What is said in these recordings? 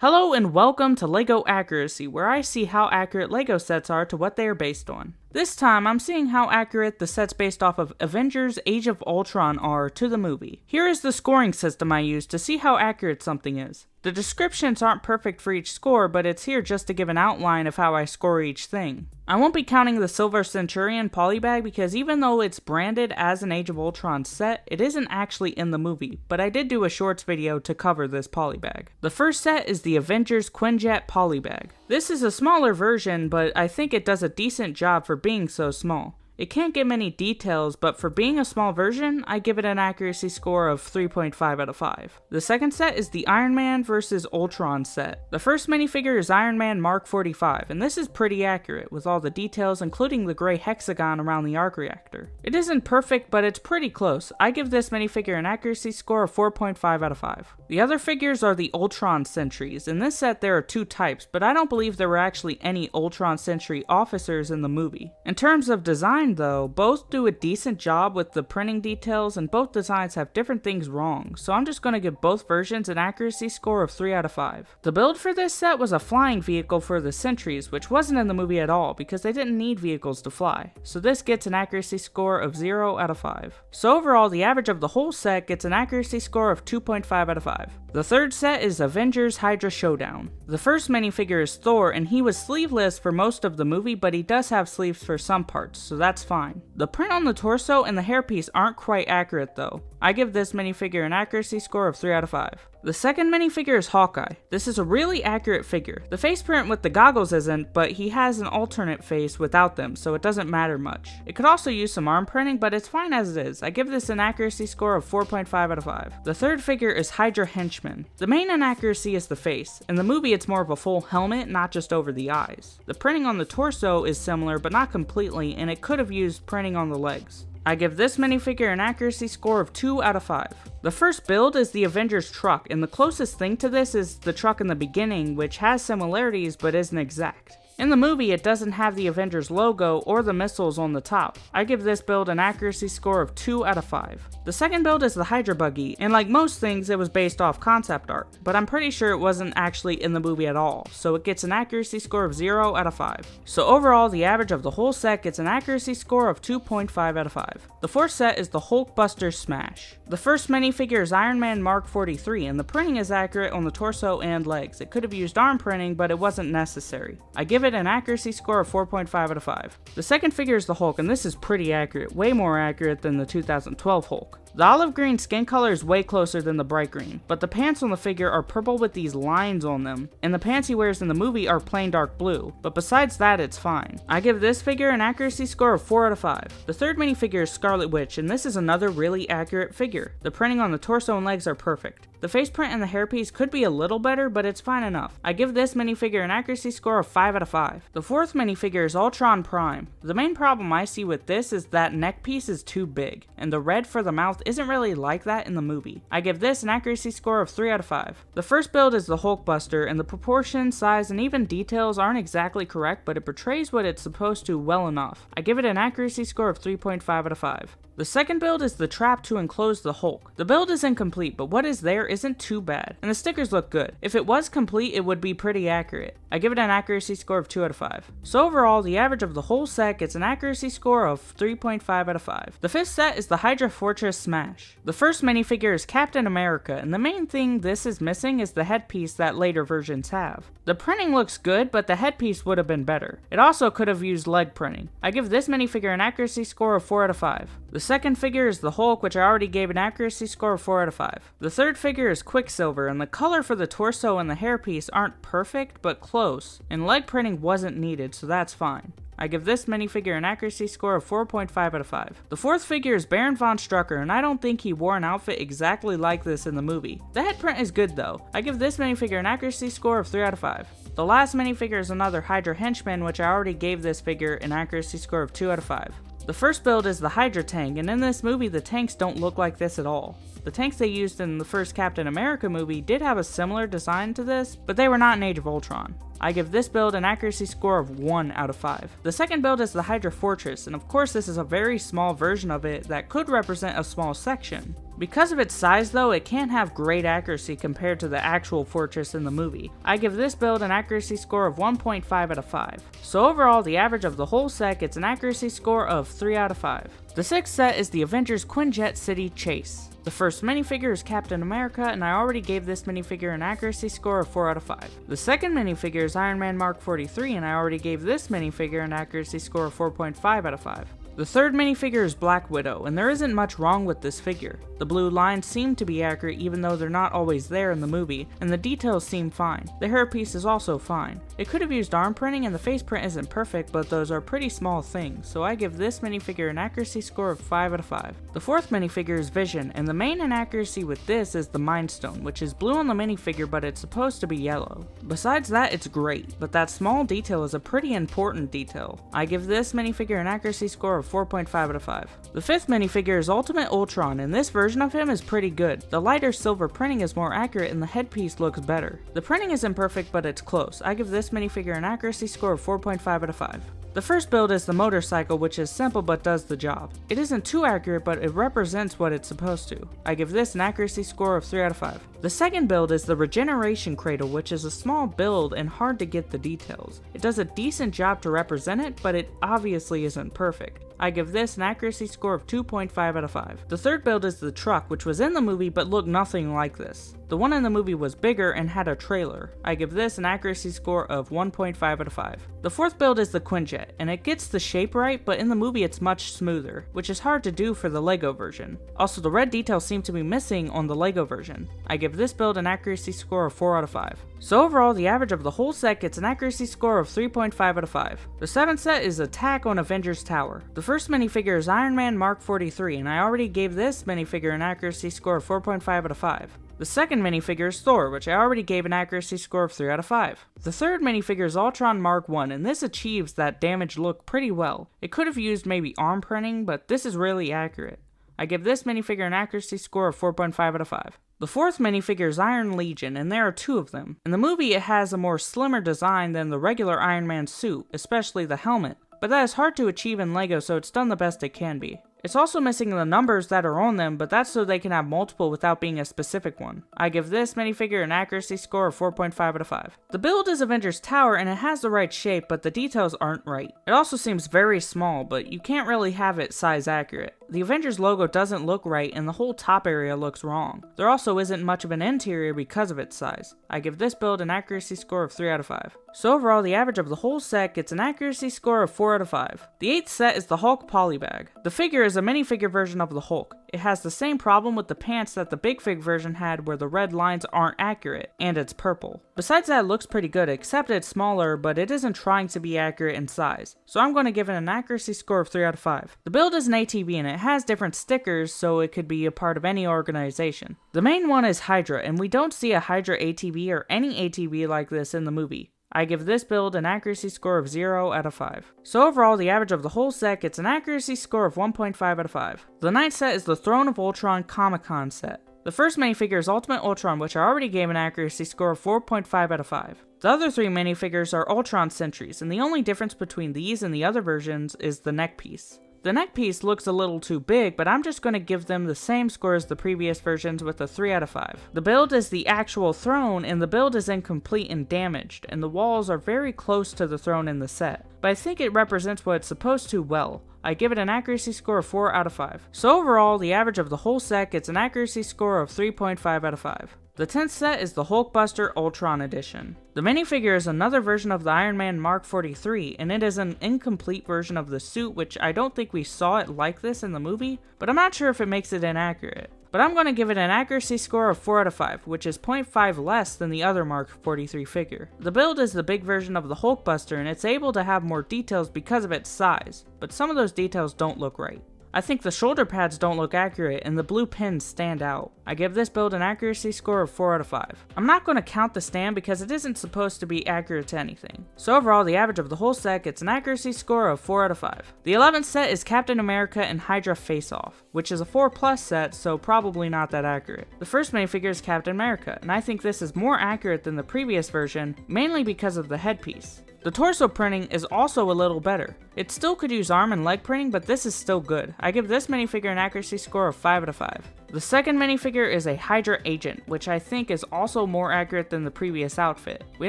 Hello and welcome to LEGO Accuracy, where I see how accurate LEGO sets are to what they are based on. This time, I'm seeing how accurate the sets based off of Avengers Age of Ultron are to the movie. Here is the scoring system I use to see how accurate something is. The descriptions aren't perfect for each score, but it's here just to give an outline of how I score each thing. I won't be counting the Silver Centurion Polybag because even though it's branded as an Age of Ultron set, it isn't actually in the movie, but I did do a shorts video to cover this polybag. The first set is the Avengers Quinjet Polybag. This is a smaller version, but I think it does a decent job for being so small. It can't get many details, but for being a small version, I give it an accuracy score of 3.5 out of 5. The second set is the Iron Man vs. Ultron set. The first minifigure is Iron Man Mark 45, and this is pretty accurate, with all the details including the gray hexagon around the arc reactor. It isn't perfect, but it's pretty close. I give this minifigure an accuracy score of 4.5 out of 5. The other figures are the Ultron Sentries. In this set there are two types, but I don't believe there were actually any Ultron Sentry officers in the movie. In terms of design though, both do a decent job with the printing details and both designs have different things wrong, so I'm just going to give both versions an accuracy score of 3 out of 5. The build for this set was a flying vehicle for the Sentries, which wasn't in the movie at all because they didn't need vehicles to fly, so this gets an accuracy score of 0 out of 5. So overall, the average of the whole set gets an accuracy score of 2.5 out of 5. The third set is Avengers Hydra Showdown. The first minifigure is Thor, and he was sleeveless for most of the movie, but he does have sleeves for some parts, so that's fine. The print on the torso and the hairpiece aren't quite accurate though. I give this minifigure an accuracy score of 3 out of 5. The second minifigure is Hawkeye. This is a really accurate figure. The face print with the goggles isn't, but he has an alternate face without them, so it doesn't matter much. It could also use some arm printing, but it's fine as it is. I give this an accuracy score of 4.5 out of 5. The third figure is Hydra Henchman. The main inaccuracy is the face. In the movie, it's more of a full helmet, not just over the eyes. The printing on the torso is similar, but not completely, and it could have used printing on the legs. I give this minifigure an accuracy score of 2 out of 5. The first build is the Avengers truck, and the closest thing to this is the truck in the beginning, which has similarities but isn't exact. In the movie, it doesn't have the Avengers logo or the missiles on the top. I give this build an accuracy score of 2 out of 5. The second build is the Hydra buggy, and like most things, it was based off concept art, but I'm pretty sure it wasn't actually in the movie at all, so it gets an accuracy score of 0 out of 5. So overall, the average of the whole set gets an accuracy score of 2.5 out of 5. The fourth set is the Hulkbuster Smash. The first minifigure is Iron Man Mark 43, and the printing is accurate on the torso and legs. It could have used arm printing, but it wasn't necessary. I give it an accuracy score of 4.5 out of 5. The second figure is the Hulk, and this is pretty accurate, way more accurate than the 2012 Hulk. The olive green skin color is way closer than the bright green, but the pants on the figure are purple with these lines on them, and the pants he wears in the movie are plain dark blue, but besides that it's fine. I give this figure an accuracy score of 4 out of 5. The third minifigure is Scarlet Witch, and this is another really accurate figure. The printing on the torso and legs are perfect. The face print and the hairpiece could be a little better, but it's fine enough. I give this minifigure an accuracy score of 5 out of 5. The fourth minifigure is Ultron Prime. The main problem I see with this is that neck piece is too big, and the red for the mouth isn't really like that in the movie. I give this an accuracy score of 3 out of 5. The first build is the Hulkbuster, and the proportion, size, and even details aren't exactly correct, but it portrays what it's supposed to well enough. I give it an accuracy score of 3.5 out of 5. The second build is the trap to enclose the Hulk. The build is incomplete, but what is there isn't too bad, and the stickers look good. If it was complete, it would be pretty accurate. I give it an accuracy score of 2 out of 5. So overall, the average of the whole set gets an accuracy score of 3.5 out of 5. The fifth set is the Hydra Fortress Smash. The first minifigure is Captain America, and the main thing this is missing is the headpiece that later versions have. The printing looks good, but the headpiece would have been better. It also could have used leg printing. I give this minifigure an accuracy score of 4 out of 5. The second figure is the Hulk, which I already gave an accuracy score of 4 out of 5. The third figure is Quicksilver, and the color for the torso and the hairpiece aren't perfect, but close, and leg printing wasn't needed, so that's fine. I give this minifigure an accuracy score of 4.5 out of 5. The fourth figure is Baron von Strucker, and I don't think he wore an outfit exactly like this in the movie. The head print is good though. I give this minifigure an accuracy score of 3 out of 5. The last minifigure is another Hydra Henchman, which I already gave this figure an accuracy score of 2 out of 5. The first build is the Hydra tank, and in this movie the tanks don't look like this at all. The tanks they used in the first Captain America movie did have a similar design to this, but they were not in Age of Ultron. I give this build an accuracy score of 1 out of 5. The second build is the Hydra Fortress, and of course this is a very small version of it that could represent a small section. Because of its size though, it can't have great accuracy compared to the actual fortress in the movie. I give this build an accuracy score of 1.5 out of 5. So overall, the average of the whole set gets an accuracy score of 3 out of 5. The sixth set is the Avengers Quinjet City Chase. The first minifigure is Captain America, and I already gave this minifigure an accuracy score of 4 out of 5. The second minifigure is Iron Man Mark 43, and I already gave this minifigure an accuracy score of 4.5 out of 5. The third minifigure is Black Widow, and there isn't much wrong with this figure. The blue lines seem to be accurate even though they're not always there in the movie, and the details seem fine. The hairpiece is also fine. It could have used arm printing and the face print isn't perfect, but those are pretty small things, so I give this minifigure an accuracy score of 5 out of 5. The fourth minifigure is Vision, and the main inaccuracy with this is the Mind Stone, which is blue on the minifigure but it's supposed to be yellow. Besides that, it's great, but that small detail is a pretty important detail. I give this minifigure an accuracy score of 4.5 out of 5. The fifth minifigure is Ultimate Ultron, and this version of him is pretty good. The lighter silver printing is more accurate and the headpiece looks better. The printing isn't perfect, but it's close. I give this minifigure an accuracy score of 4.5 out of 5. The first build is the motorcycle, which is simple but does the job. It isn't too accurate, but it represents what it's supposed to. I give this an accuracy score of 3 out of 5. The second build is the Regeneration Cradle, which is a small build and hard to get the details. It does a decent job to represent it, but it obviously isn't perfect. I give this an accuracy score of 2.5 out of 5. The third build is the truck, which was in the movie but looked nothing like this. The one in the movie was bigger and had a trailer. I give this an accuracy score of 1.5 out of 5. The fourth build is the Quinjet, and it gets the shape right, but in the movie it's much smoother, which is hard to do for the Lego version. Also, the red details seem to be missing on the Lego version. I give this build an accuracy score of 4 out of 5. So overall, the average of the whole set gets an accuracy score of 3.5 out of 5. The seventh set is Attack on Avengers Tower. The first minifigure is Iron Man Mark 43, and I already gave this minifigure an accuracy score of 4.5 out of 5. The second minifigure is Thor, which I already gave an accuracy score of 3 out of 5. The third minifigure is Ultron Mark 1, and this achieves that damaged look pretty well. It could have used maybe arm printing, but this is really accurate. I give this minifigure an accuracy score of 4.5 out of 5. The fourth minifigure is Iron Legion, and there are two of them. In the movie, it has a more slimmer design than the regular Iron Man suit, especially the helmet. But that is hard to achieve in LEGO, so it's done the best it can be. It's also missing the numbers that are on them, but that's so they can have multiple without being a specific one. I give this minifigure an accuracy score of 4.5 out of 5. The build is Avengers Tower, and it has the right shape, but the details aren't right. It also seems very small, but you can't really have it size accurate. The Avengers logo doesn't look right, and the whole top area looks wrong. There also isn't much of an interior because of its size. I give this build an accuracy score of 3 out of 5. So overall, the average of the whole set gets an accuracy score of 4 out of 5. The eighth set is the Hulk Polybag. The figure is a minifigure version of the Hulk. It has the same problem with the pants that the Big Fig version had, where the red lines aren't accurate, and it's purple. Besides that, it looks pretty good, except it's smaller, but it isn't trying to be accurate in size. So I'm going to give it an accuracy score of 3 out of 5. The build is an ATV, and it has different stickers, so it could be a part of any organization. The main one is Hydra, and we don't see a Hydra ATV or any ATV like this in the movie. I give this build an accuracy score of 0 out of 5. So overall, the average of the whole set gets an accuracy score of 1.5 out of 5. The ninth set is the Throne of Ultron Comic-Con set. The first minifigure is Ultimate Ultron, which I already gave an accuracy score of 4.5 out of 5. The other three minifigures are Ultron Sentries, and the only difference between these and the other versions is the neck piece. The neck piece looks a little too big, but I'm just going to give them the same score as the previous versions with a 3 out of 5. The build is the actual throne, and the build is incomplete and damaged, and the walls are very close to the throne in the set. But I think it represents what it's supposed to well. I give it an accuracy score of 4 out of 5. So overall, the average of the whole set gets an accuracy score of 3.5 out of 5. The 10th set is the Hulkbuster Ultron Edition. The minifigure is another version of the Iron Man Mark 43, and it is an incomplete version of the suit, which I don't think we saw it like this in the movie, but I'm not sure if it makes it inaccurate. But I'm going to give it an accuracy score of 4 out of 5, which is 0.5 less than the other Mark 43 figure. The build is the big version of the Hulkbuster, and it's able to have more details because of its size, but some of those details don't look right. I think the shoulder pads don't look accurate and the blue pins stand out. I give this build an accuracy score of 4 out of 5. I'm not going to count the stand because it isn't supposed to be accurate to anything. So overall, the average of the whole set gets an accuracy score of 4 out of 5. The 11th set is Captain America and Hydra Face Off, which is a 4+ set, so probably not that accurate. The first minifigure is Captain America, and I think this is more accurate than the previous version, mainly because of the headpiece. The torso printing is also a little better. It still could use arm and leg printing, but this is still good. I give this minifigure an accuracy score of 5 out of 5. The second minifigure is a Hydra agent, which I think is also more accurate than the previous outfit. We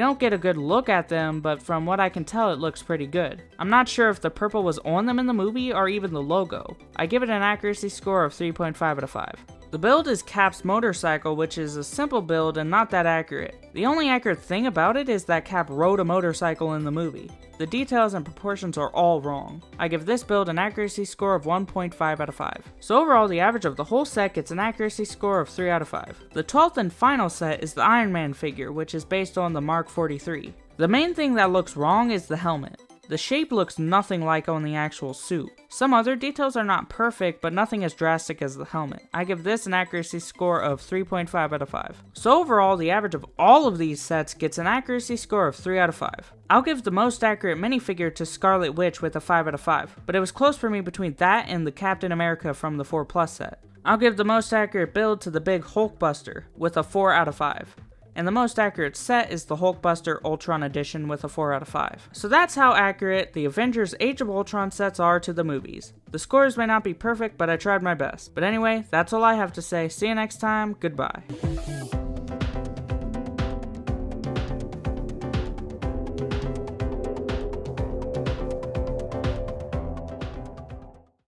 don't get a good look at them, but from what I can tell it looks pretty good. I'm not sure if the purple was on them in the movie or even the logo. I give it an accuracy score of 3.5 out of 5. The build is Cap's motorcycle, which is a simple build and not that accurate. The only accurate thing about it is that Cap rode a motorcycle in the movie. The details and proportions are all wrong. I give this build an accuracy score of 1.5 out of 5. So overall, the average of the whole set gets an accuracy score of 3 out of 5. The 12th and final set is the Iron Man figure, which is based on the Mark 43. The main thing that looks wrong is the helmet. The shape looks nothing like on the actual suit. Some other details are not perfect, but nothing as drastic as the helmet. I give this an accuracy score of 3.5 out of 5. So overall, the average of all of these sets gets an accuracy score of 3 out of 5. I'll give the most accurate minifigure to Scarlet Witch with a 5 out of 5, but it was close for me between that and the Captain America from the 4+ set. I'll give the most accurate build to the big Hulkbuster with a 4 out of 5. And the most accurate set is the Hulkbuster Ultron edition with a 4 out of 5. So that's how accurate the Avengers Age of Ultron sets are to the movies. The scores may not be perfect, but I tried my best. But anyway, that's all I have to say. See you next time, goodbye.